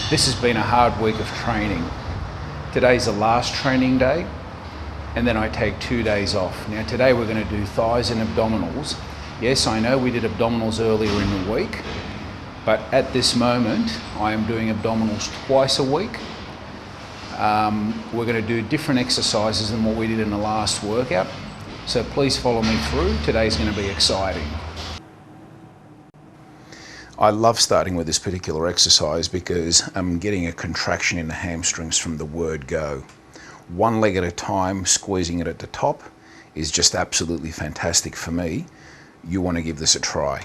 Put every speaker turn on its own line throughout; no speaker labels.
This has been a hard week of training. Today's the last training day, and then I take 2 days off. Now today we're going to do thighs and abdominals. Yes, I know we did abdominals earlier in the week, but at this moment I am doing abdominals twice a week. We're going to do different exercises than what we did in the last workout, so please follow me through. Today's going to be exciting. I love starting with this particular exercise because I'm getting a contraction in the hamstrings from the word go. One leg at a time, squeezing it at the top is just absolutely fantastic for me. You want to give this a try.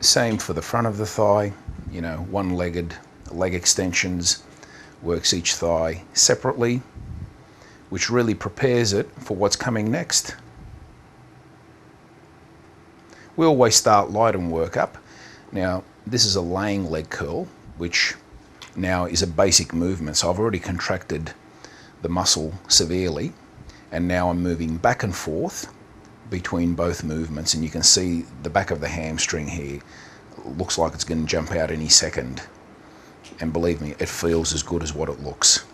Same for the front of the thigh, you know, one-legged leg extensions, works each thigh separately, which really prepares it for what's coming next. We always start light and work up. Now, this is a laying leg curl, which now is a basic movement. So I've already contracted the muscle severely, and now I'm moving back and forth between both movements, and you can see the back of the hamstring here looks like it's going to jump out any second. And believe me, it feels as good as what it looks.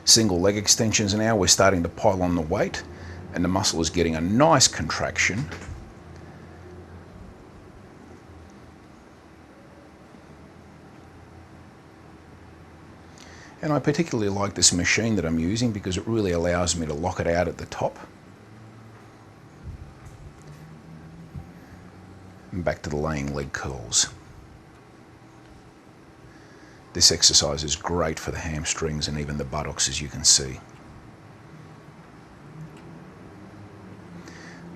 Single leg extensions now, we're starting to pile on the weight and the muscle is getting a nice contraction. And I particularly like this machine that I'm using because it really allows me to lock it out at the top. And back to the laying leg curls. This exercise is great for the hamstrings and even the buttocks, as you can see.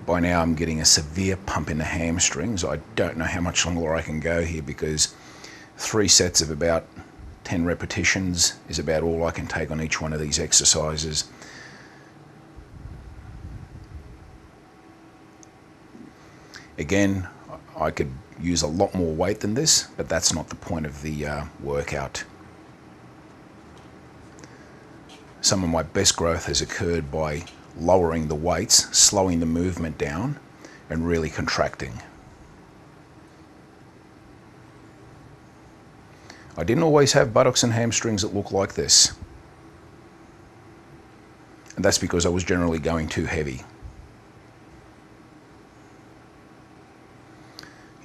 By now I'm getting a severe pump in the hamstrings. I don't know how much longer I can go here because 3 sets of about 10 repetitions is about all I can take on each one of these exercises. Again, I could use a lot more weight than this, but that's not the point of the workout. Some of my best growth has occurred by lowering the weights, slowing the movement down, and really contracting. I didn't always have buttocks and hamstrings that look like this. And that's because I was generally going too heavy.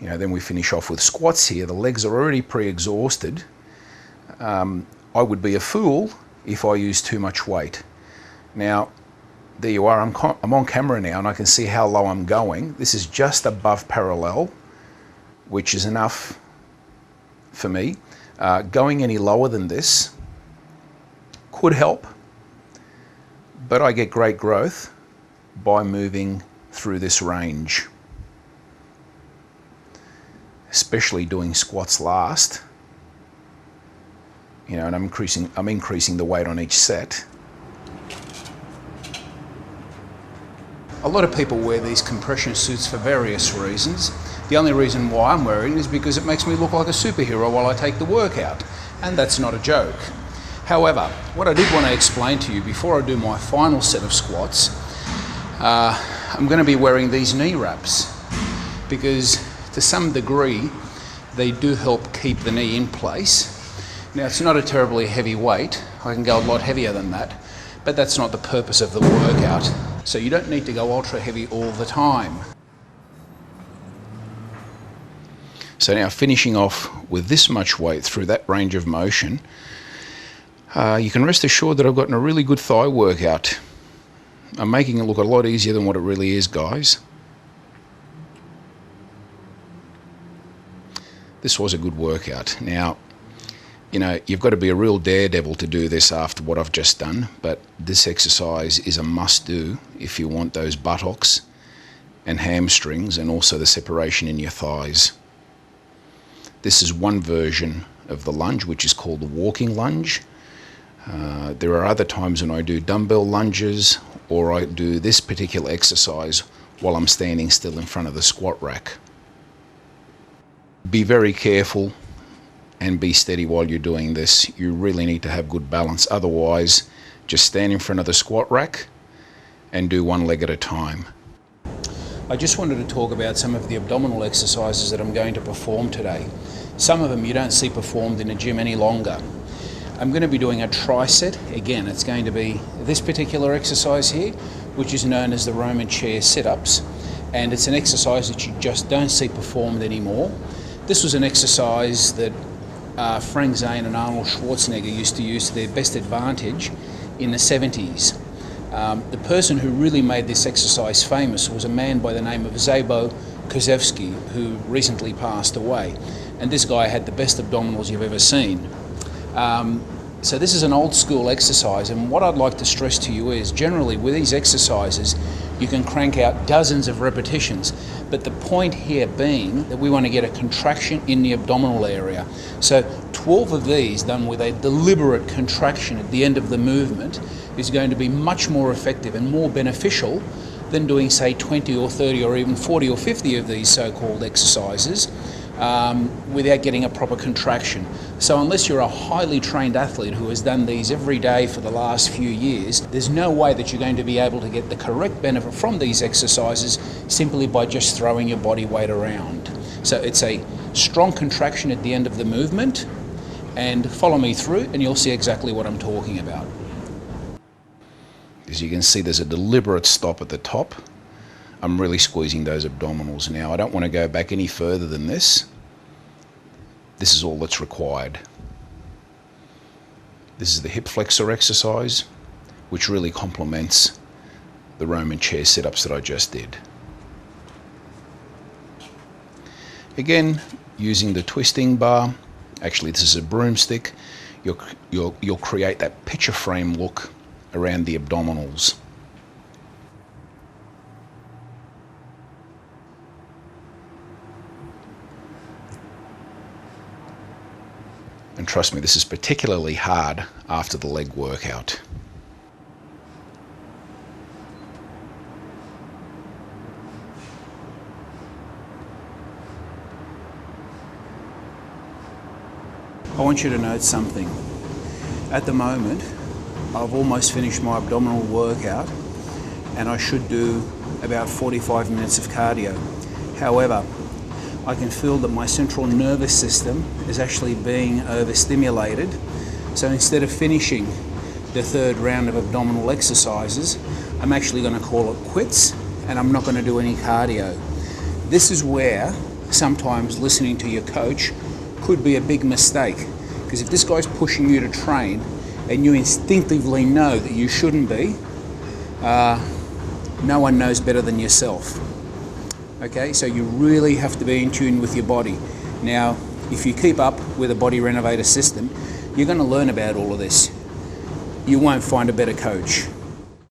You know, then we finish off with squats here. The legs are already pre-exhausted. I would be a fool if I used too much weight. Now, there you are. I'm on camera now and I can see how low I'm going. This is just above parallel, which is enough for me. Going any lower than this could help, but I get great growth by moving through this range. Especially doing squats last, you know, and I'm increasing the weight on each set. A lot of people wear these compression suits for various reasons. The only reason why I'm wearing it is because it makes me look like a superhero while I take the workout, and that's not a joke. However, what I did want to explain to you before I do my final set of squats, I'm going to be wearing these knee wraps because to some degree, they do help keep the knee in place. Now, it's not a terribly heavy weight. I can go a lot heavier than that, but that's not the purpose of the workout. So you don't need to go ultra heavy all the time. So now finishing off with this much weight through that range of motion, you can rest assured that I've gotten a really good thigh workout. I'm making it look a lot easier than what it really is, guys. This was a good workout. Now, you know, you've got to be a real daredevil to do this after what I've just done, but this exercise is a must-do if you want those buttocks and hamstrings and also the separation in your thighs. This is one version of the lunge, which is called the walking lunge. There are other times when I do dumbbell lunges or I do this particular exercise while I'm standing still in front of the squat rack. Be very careful and be steady while you're doing this. You really need to have good balance. Otherwise, just stand in front of the squat rack and do one leg at a time. I just wanted to talk about some of the abdominal exercises that I'm going to perform today. Some of them you don't see performed in a gym any longer. I'm going to be doing a tricep. Again, it's going to be this particular exercise here, which is known as the Roman chair sit-ups. And it's an exercise that you just don't see performed anymore. This was an exercise that Frank Zane and Arnold Schwarzenegger used to use to their best advantage in the 70s. The person who really made this exercise famous was a man by the name of Zabo Korzewski, who recently passed away. And this guy had the best abdominals you've ever seen. So this is an old school exercise, and what I'd like to stress to you is generally with these exercises you can crank out dozens of repetitions, but the point here being that we want to get a contraction in the abdominal area. So 12 of these done with a deliberate contraction at the end of the movement is going to be much more effective and more beneficial than doing, say, 20 or 30 or even 40 or 50 of these so-called exercises without getting a proper contraction. So unless you're a highly trained athlete who has done these every day for the last few years, there's no way that you're going to be able to get the correct benefit from these exercises simply by just throwing your body weight around. So it's a strong contraction at the end of the movement, and follow me through and you'll see exactly what I'm talking about. As you can see, there's a deliberate stop at the top. I'm really squeezing those abdominals now. I don't want to go back any further than this. This is all that's required. This is the hip flexor exercise, which really complements the Roman chair sit-ups that I just did. Again, using the twisting bar, actually this is a broomstick, you'll create that picture frame look around the abdominals. And trust me, this is particularly hard after the leg workout. I want you to note something. At the moment, I've almost finished my abdominal workout and I should do about 45 minutes of cardio. However, I can feel that my central nervous system is actually being overstimulated. So instead of finishing the third round of abdominal exercises, I'm actually going to call it quits and I'm not going to do any cardio. This is where sometimes listening to your coach could be a big mistake, because if this guy's pushing you to train and you instinctively know that you shouldn't be, no one knows better than yourself. Okay, so you really have to be in tune with your body. Now, if you keep up with a BodyRenovator system, you're going to learn about all of this. You won't find a better coach.